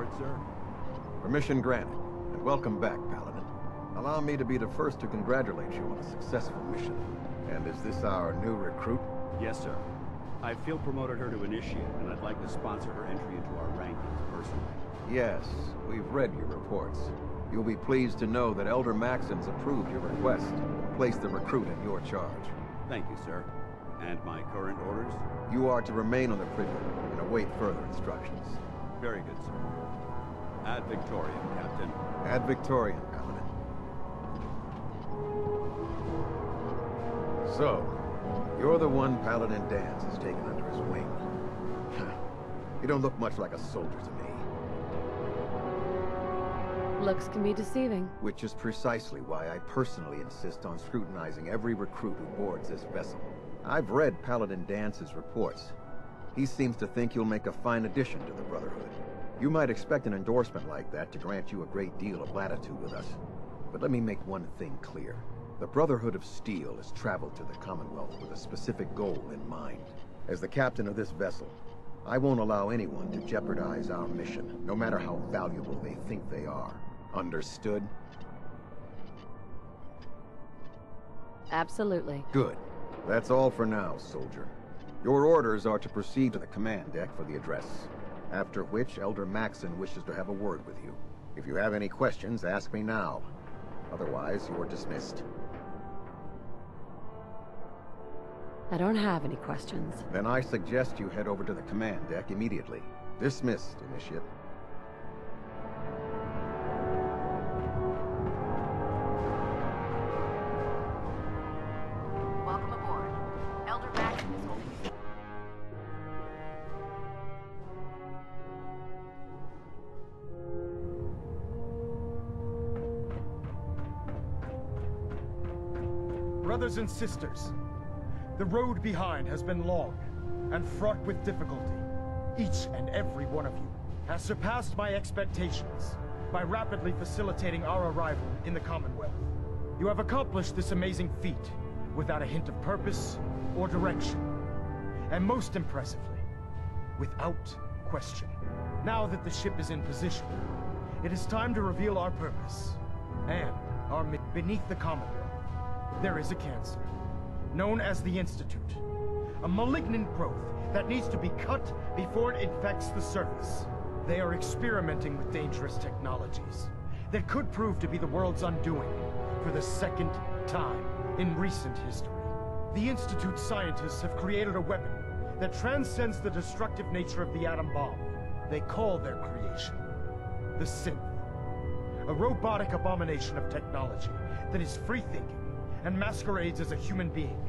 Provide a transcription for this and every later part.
aboard, sir? Permission granted, and welcome back, Paladin. Allow me to be the first to congratulate you on a successful mission. And is this our new recruit? Yes, sir. I field promoted her to initiate, and I'd like to sponsor her entry into our rankings personally. Yes, we've read your reports. You'll be pleased to know that Elder Maxim's approved your request and placed the recruit in your charge. Thank you, sir. And my current orders? You are to remain on the Privy and await further instructions. Very good, sir. Ad Victoriam, Captain. Ad Victoriam, Paladin. So, you're the one Paladin Danse has taken under his wing. You don't look much like a soldier to me. Looks can be deceiving. Which is precisely why I personally insist on scrutinizing every recruit who boards this vessel. I've read Paladin Dance's reports. He seems to think you'll make a fine addition to the Brotherhood. You might expect an endorsement like that to grant you a great deal of latitude with us. But let me make one thing clear. The Brotherhood of Steel has traveled to the Commonwealth with a specific goal in mind. As the captain of this vessel, I won't allow anyone to jeopardize our mission, no matter how valuable they think they are. Understood? Absolutely. Good. That's all for now, soldier. Your orders are to proceed to the command deck for the address. After which, Elder Maxim wishes to have a word with you. If you have any questions, ask me now. Otherwise, you're dismissed. I don't have any questions. Then I suggest you head over to the command deck immediately. Dismissed, Initiate. Welcome aboard. Elder Maxim is holding you. Brothers and sisters, the road behind has been long and fraught with difficulty. Each and every one of you has surpassed my expectations by rapidly facilitating our arrival in the Commonwealth. You have accomplished this amazing feat without a hint of purpose or direction. And most impressively, without question. Now that the ship is in position, it is time to reveal our purpose and our mission. Beneath the Commonwealth, there is a cancer, known as the Institute. A malignant growth that needs to be cut before it infects the surface. They are experimenting with dangerous technologies that could prove to be the world's undoing for the second time in recent history. The Institute scientists have created a weapon that transcends the destructive nature of the atom bomb. They call their creation the Synth. A robotic abomination of technology that is free-thinking and masquerades as a human being.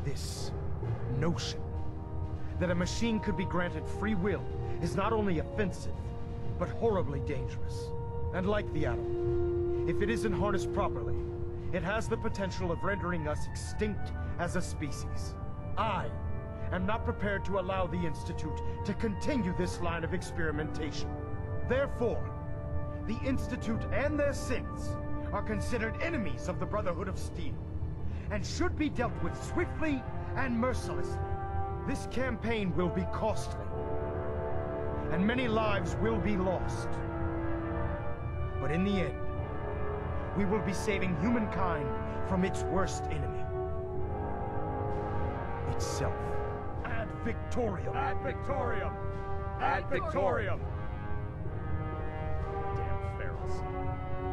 This notion that a machine could be granted free will is not only offensive, but horribly dangerous. And like the atom, if it isn't harnessed properly, it has the potential of rendering us extinct as a species. I am not prepared to allow the Institute to continue this line of experimentation. Therefore, the Institute and their synths are considered enemies of the Brotherhood of Steel, and should be dealt with swiftly and mercilessly. This campaign will be costly, and many lives will be lost. But in the end, we will be saving humankind from its worst enemy. Itself. Ad Victoriam! Ad Victoriam! Ad Victoriam! Damn ferals.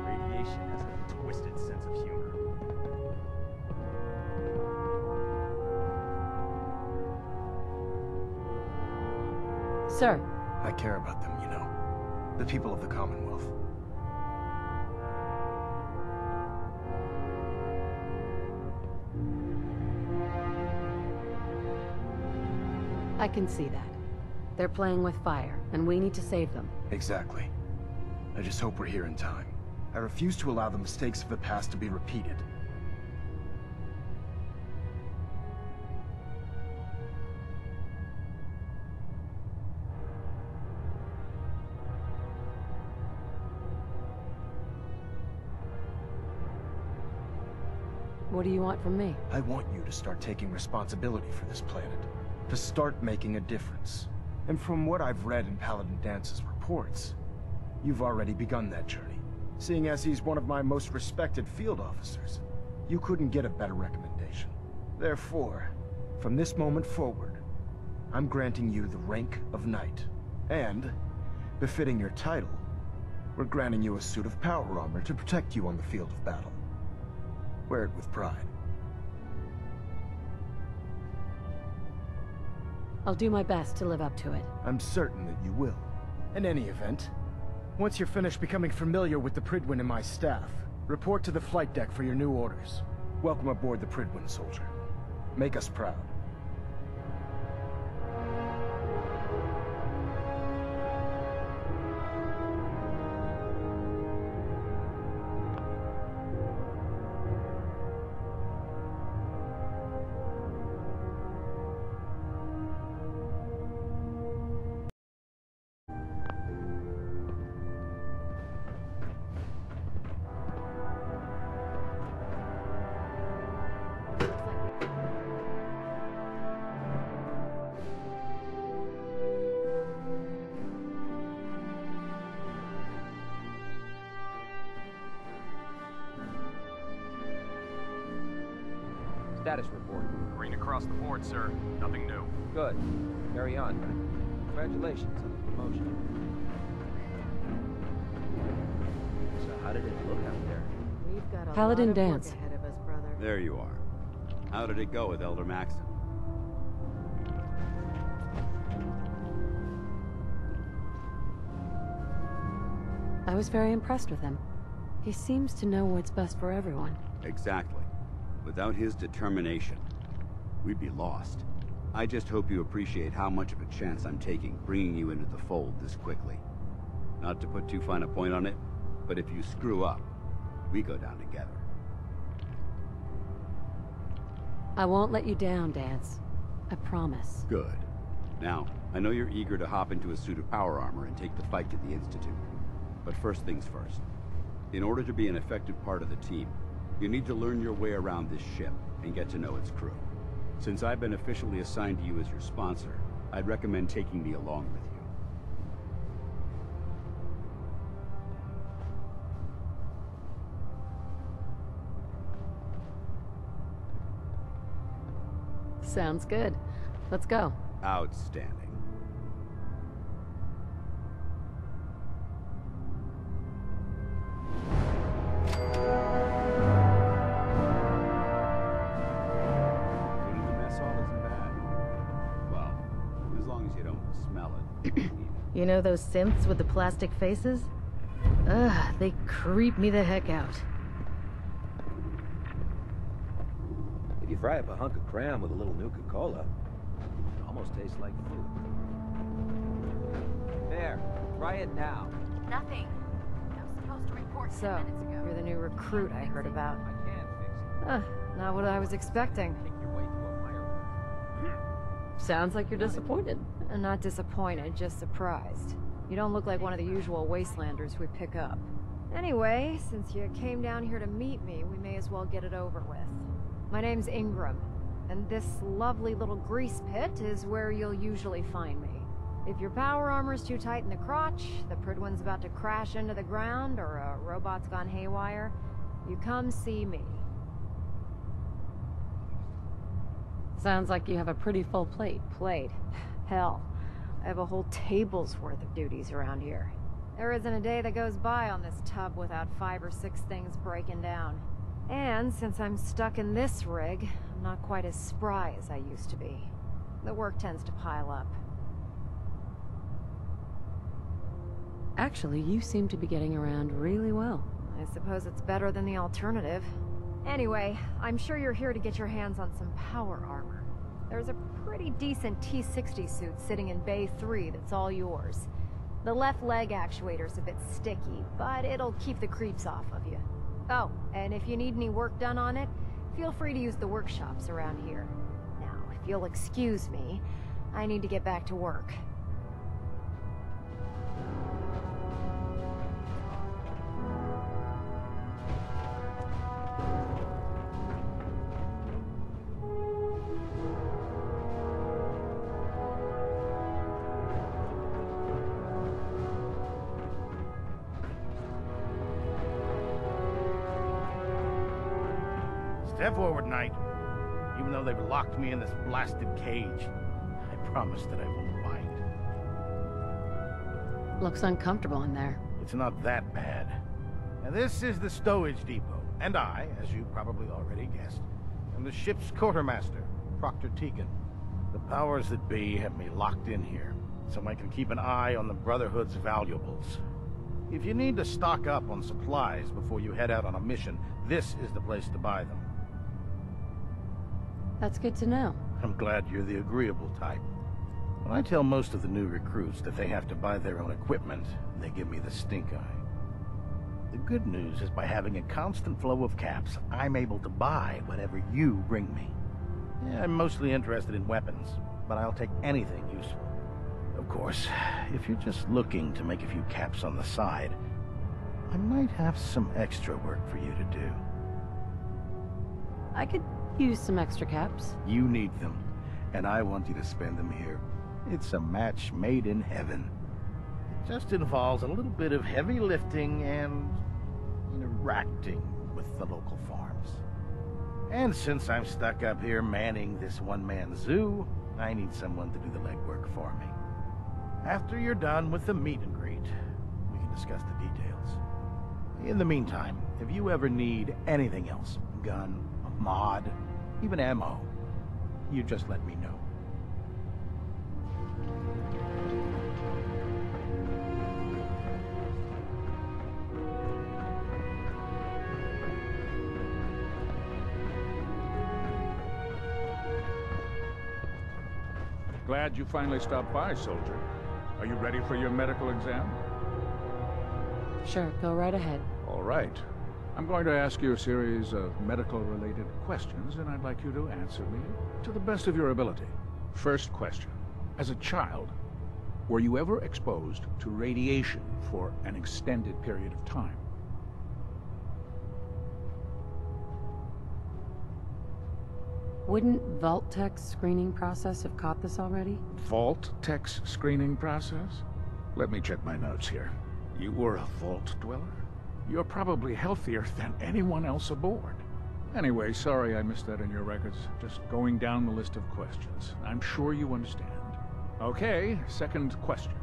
Radiation has a twisted sense of humor. Sir. I care about them, you know. The people of the Commonwealth. I can see that. They're playing with fire, and we need to save them. Exactly. I just hope we're here in time. I refuse to allow the mistakes of the past to be repeated. What do you want from me? I want you to start taking responsibility for this planet. To start making a difference. And from what I've read in Paladin Dance's reports, You've already begun that journey. Seeing as he's one of my most respected field officers, you couldn't get a better recommendation. Therefore, from this moment forward, I'm granting you the rank of Knight. And, befitting your title, we're granting you a suit of power armor to protect you on the field of battle. Wear it with pride. I'll do my best to live up to it. I'm certain that you will. In any event, once you're finished becoming familiar with the Pridwin and my staff, report to the flight deck for your new orders. Welcome aboard the Pridwin, soldier. Make us proud. Status report. Green across the board, sir. Nothing new. Good. Carry on. Congratulations on the promotion. So how did it look out there? We've got a Paladin lot of dance. work ahead of us, brother. There you are. How did it go with Elder Maxon? I was very impressed with him. He seems to know what's best for everyone. Exactly. Without his determination, we'd be lost. I just hope you appreciate how much of a chance I'm taking bringing you into the fold this quickly. Not to put too fine a point on it, but if you screw up, we go down together. I won't let you down, Dance. I promise. Good. Now, I know you're eager to hop into a suit of power armor and take the fight to the Institute. But first things first. In order to be an effective part of the team, you need to learn your way around this ship and get to know its crew. Since I've been officially assigned to you as your sponsor, I'd recommend taking me along with you. Sounds good. Let's go. Outstanding. You know those synths with the plastic faces? Ugh, they creep me the heck out. If you fry up a hunk of cram with a little Nuka-Cola, it almost tastes like food. There, try it now. Nothing. I was supposed to report 10 So, minutes ago. you're the new recruit I heard about. I can fix it. Not what I was expecting. Take your way to a higher. Sounds like you're disappointed. Not disappointed, just surprised. You don't look like one of the usual wastelanders we pick up. Anyway, since you came down here to meet me, we may as well get it over with. My name's Ingram, and this lovely little grease pit is where you'll usually find me. If your power armor's too tight in the crotch, the Pridwin's about to crash into the ground, or a robot's gone haywire, you come see me. Sounds like you have a pretty full plate. Plate? Hell, I have a whole table's worth of duties around here. There isn't a day that goes by on this tub without 5 or 6 things breaking down. And since I'm stuck in this rig, I'm not quite as spry as I used to be. The work tends to pile up. Actually, you seem to be getting around really well. I suppose it's better than the alternative. Anyway, I'm sure you're here to get your hands on some power armor. There's a pretty decent T-60 suit sitting in Bay 3 that's all yours. The left leg actuator's a bit sticky, but it'll keep the creeps off of you. Oh, and if you need any work done on it, feel free to use the workshops around here. Now, if you'll excuse me, I need to get back to work. Step forward, Knight. Even though they've locked me in this blasted cage, I promise that I won't bite. Looks uncomfortable in there. It's not that bad. Now, this is the stowage depot, and I, as you probably already guessed, am the ship's quartermaster, Proctor Tegan. The powers that be have me locked in here, so I can keep an eye on the Brotherhood's valuables. If you need to stock up on supplies before you head out on a mission, this is the place to buy them. That's good to know. I'm glad you're the agreeable type. When I tell most of the new recruits that they have to buy their own equipment, they give me the stink eye. The good news is by having a constant flow of caps, I'm able to buy whatever you bring me. Yeah, I'm mostly interested in weapons, but I'll take anything useful. Of course, if you're just looking to make a few caps on the side, I might have some extra work for you to do. I could use some extra caps. You need them, and I want you to spend them here. It's a match made in heaven. It just involves a little bit of heavy lifting and interacting with the local farms. And since I'm stuck up here manning this one-man zoo, I need someone to do the legwork for me. After you're done with the meet and greet, we can discuss the details. In the meantime, if you ever need anything else, a gun, a mod, even ammo, you just let me know. Glad you finally stopped by, soldier. Are you ready for your medical exam? Sure, go right ahead. All right. I'm going to ask you a series of medical-related questions, and I'd like you to answer me to the best of your ability. First question. As a child, were you ever exposed to radiation for an extended period of time? Wouldn't Vault-Tech's screening process have caught this already? Vault-Tech's screening process? Let me check my notes here. You were a Vault Dweller? You're probably healthier than anyone else aboard. Anyway, sorry I missed that in your records. Just going down the list of questions. I'm sure you understand. Okay, second question.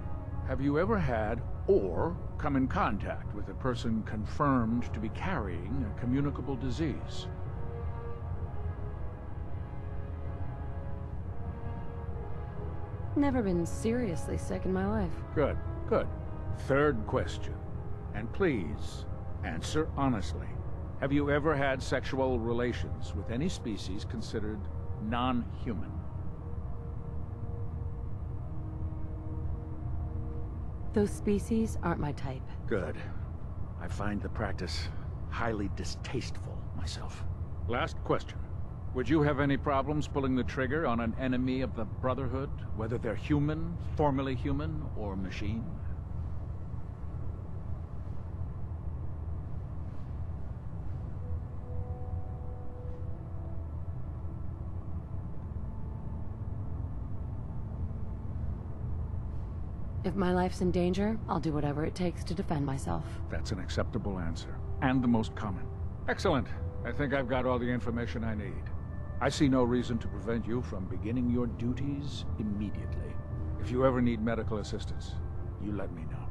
Have you ever had or come in contact with a person confirmed to be carrying a communicable disease? Never been seriously sick in my life. Good, good. Third question. And please, answer honestly. Have you ever had sexual relations with any species considered non-human? Those species aren't my type. Good. I find the practice highly distasteful myself. Last question. Would you have any problems pulling the trigger on an enemy of the Brotherhood, whether they're human, formerly human, or machine? If my life's in danger, I'll do whatever it takes to defend myself. That's an acceptable answer, and the most common. Excellent. I think I've got all the information I need. I see no reason to prevent you from beginning your duties immediately. If you ever need medical assistance, you let me know.